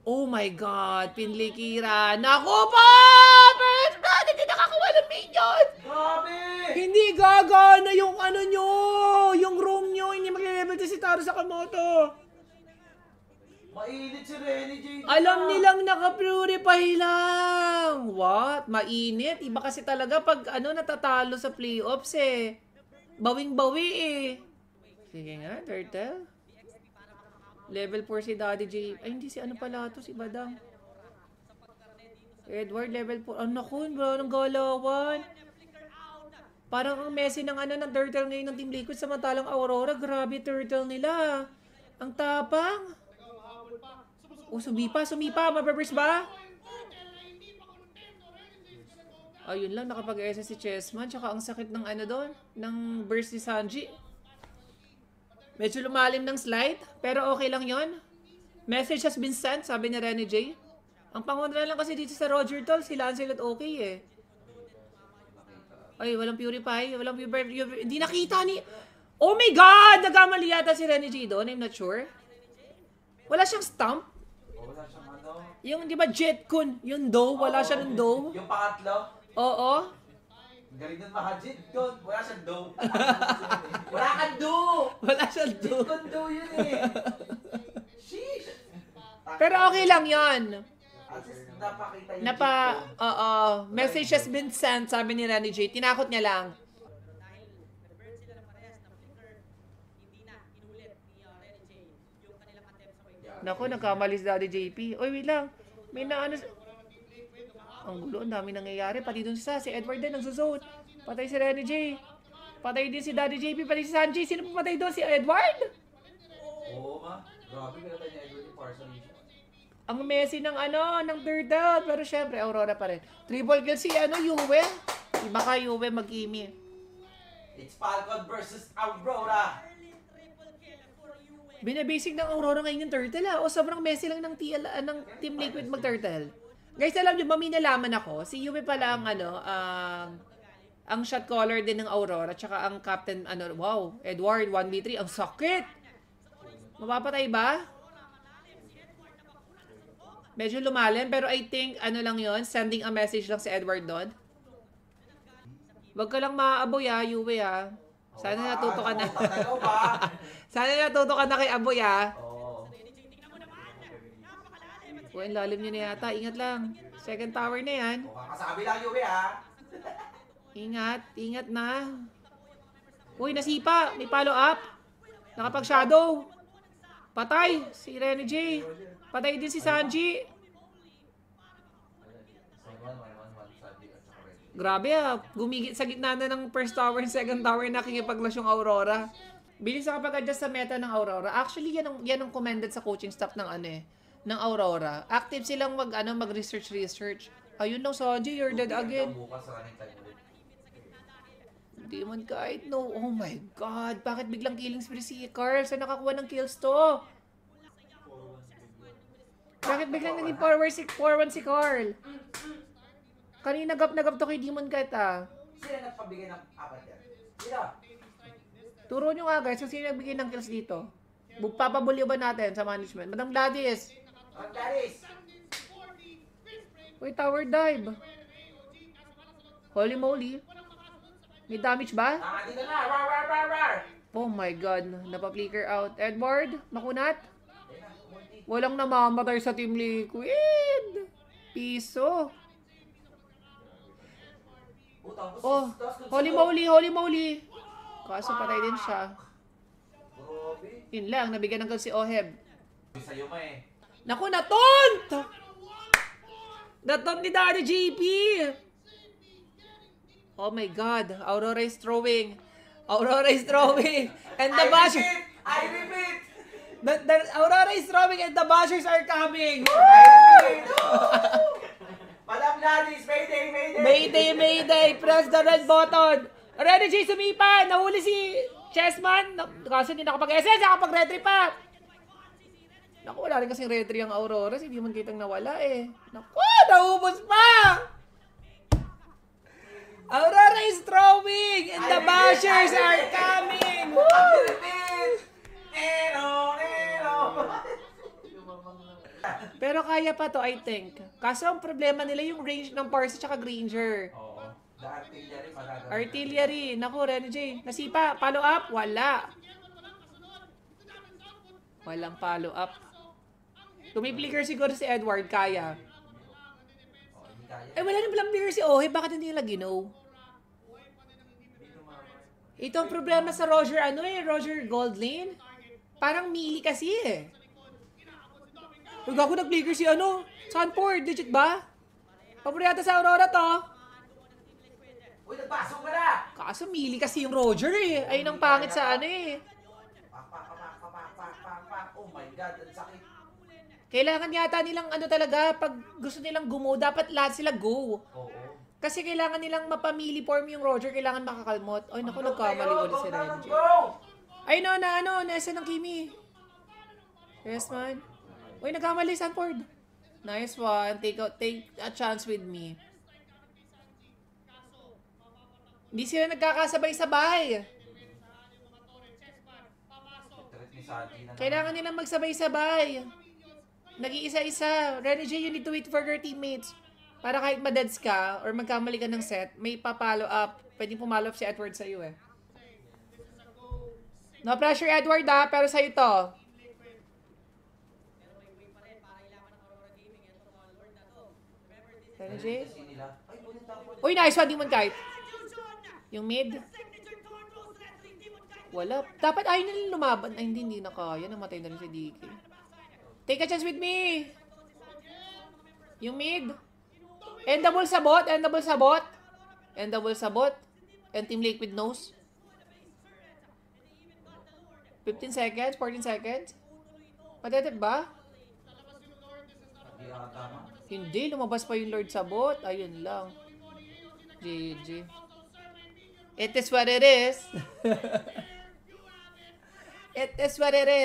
Oh my God, pinlikiran. Naku po! First blood, hindi nakakuha ng minion! Grabe! Hindi gagana yung ano nyo! Yung room nyo, hindi mag-level to si Taro Sakamoto. Mainit si Renny J. Alam nilang naka-purify lang. What? Mainit? Iba kasi talaga pag ano natatalo sa playoffs eh. Bawing-bawi eh. Sige nga, Turtle. Level 4 si Daddy J. Ay, hindi si ano pala to, si Badang. Edward, level 4. Ano ko, bro, ng galawan. Parang ang Messi ng ano ng Turtle ngayon ng Team Liquid, samantalang Aurora, grabe Turtle nila. Ang tapang. Oh, sumipa, mababurst ba? Ayun lang, nakapag-SS si Chessman, tsaka ang sakit ng ano doon, ng burst ni Sanji. Medyo lumalim ng slide, pero okay lang yon. Message has been sent, sabi ni Renny J. Ang pangunta lang kasi dito sa Roger Tol, si Lancelot okay eh. Ay, walang purify, hindi nakita ni... Oh my God! Nagkamali yata si Renny J doon, I'm not sure. Wala siyang stump. Wala siyang ano. Yung, di ba, Jetkun, yung dough, wala siya ng dough. Yung pangatlo. Oo. Galing nun mahajit doon. Wala siyang dough. Wala kang dough! Wala siyang dough. Jetkun dough yun eh. Sheesh! Pero okay lang yon. At least napakita yung Oo. Message has been sent, sabi ni Renny J. Tinakot niya lang. Naku, nagkamali si Daddy JP. Oy, wait lang. May naano... Ang gulo, ang dami nangyayari. Pati dun si Edward din, nagsusot. Patay si Renny J. Patay din si Daddy JP, patay si Sanji. Sino pa patay doon? Si Edward? Oo, ma. Grabe, pinatay niya Edward yung Parson. Ang Messi ng ano, ng Turtle. Pero syempre, Aurora pa rin. Triple kill si ano, Yue. Iba ka Yue mag-imi. It's Falcon versus Aurora. Binabasic ng Aurora ngayon yung Turtle O sobrang Messi lang ng, ng Team Liquid mag-Turtle. Guys, alam nyo, maminalaman ako. Si Yue pala ang ano, ang shot caller din ng Aurora. Tsaka ang captain, ano, wow, Edward, 1v3. Ang sakit! Mapapatay ba? Medyo lumalim, pero I think, ano lang yon, sending a message lang si Edward doon. Wag ka lang maaaboy Yue Sana natuto ka na. Sana natuto ka na kay Aboy Uy, ang lalim nyo na yata. Ingat lang. Second tower na yan. Kakasabi lang Yue Ingat na. Uy, nasipa. May follow up. Nakapag-shadow. Patay. Si Renny J. Patay din si Sanji. Grabe Gumigit sa gitna na ng first tower and second tower nakikipaglash yung Aurora. Bilis sa kapag-adjust sa meta ng Aurora. Actually, yan ang commended sa coaching staff ng ng Aurora. Active silang mag-research. Ayun lang, Sanji, you're dead again. Hindi man kahit no. Oh my God. Bakit biglang killing spree si Carl? Saan nakakuha ng kills to? Bakit biglang naging 4-1 si Carl? Kanina nagap to kay Demon Cat Sino nagpabigay ng apat yan? Sino? Turo nyo nga guys, kung sino nagbigay ng kills dito. Papabulyo ba natin sa management? Madam Gladys. Madam Gladys. Uy, tower dive. Holy moly. May damage ba? Dito na. Rar. Oh my God. Napa-flicker out. Edward, makunat. Walang namamatay sa Team Liquid. Piso. Oh, holy moly. Kaso patay din siya. Yun lang, nabigyan ng si Oheb. Sa'yo ma Naku, natont! Natont ni Daddy JP! Oh my God, Aurora is throwing. And the bashers... I repeat! The Aurora is throwing and the bashers are coming! Madam Gladys, Mayday! Press the red button! Renny J sumipa! Nahuli si Chessman! Kaso hindi nakapag-SS, nakapag-retry pa! Naku, wala rin kasing retry ang Aurora. Hindi man kitang nawala Naku, naubos pa! Aurora is throwing! And the bashers are coming! Woo! Pero kaya pa to, I think. Kaso ang problema nila yung range ng Parsi tsaka Granger. Oo. The artillery, magagawa. Artillery. Naku, Rene J. Nasipa. Follow up? Wala. Walang follow up. Tumiplicker siguro si Edward. Kaya. Oo, hindi kaya. Eh, wala nang palang player si Ohe. Bakit hindi nila ginaw? Ito ang problema sa Roger, Roger Goldlane. Parang melee kasi eh. Huwag ako nag-flicker si Sanford, legit ba? Paborito sa Aurora to. Uy, nagpasok ka na! Kaso melee kasi yung Roger eh. Ayun ang pangit sa eh. Pak, pak, pak, pak, pak, pak, pak, pak. Oh my God, ang sakit. Kailangan yata nilang talaga, pag gusto nilang gumo, dapat lahat sila go. Oo. Kasi kailangan nilang mapamili form yung Roger, kailangan makakalmot. Ay naku, nagkamali ulit si Renji. Go! Ay no, nasa ng Kimi. Yes man. Uy, nagkamali Sanford. Nice one. Take a chance with me. Hindi sila nagkakasabay-sabay. Threat ni Sati na. Kailangan nilang magsabay-sabay. Nag-iisa-isa. Renny J, you need to wait for your teammates. Para kahit madeds ka or magkamali ka ng set, may pa-follow up. Pwedeng pumalo up si Edward sa'yo eh. No pressure Edward pero sa'yo to. Renny J? Kasi nila. Ay, ulit ako. Uy, nice one, Demon Kite. Yung mid. Wala. Dapat ayaw nila lumaban. Ay, hindi na kaya. Namatay na rin si DK. Take a chance with me. Yung mid. Endable sabot. Endable sabot. And Team Liquid knows. 15 seconds, 14 seconds. Matetep ba? Hindi ako tama. Hindi, lumabas pa yung Lord Sabot. Ayun lang. GG. It is what it is. It is what it is.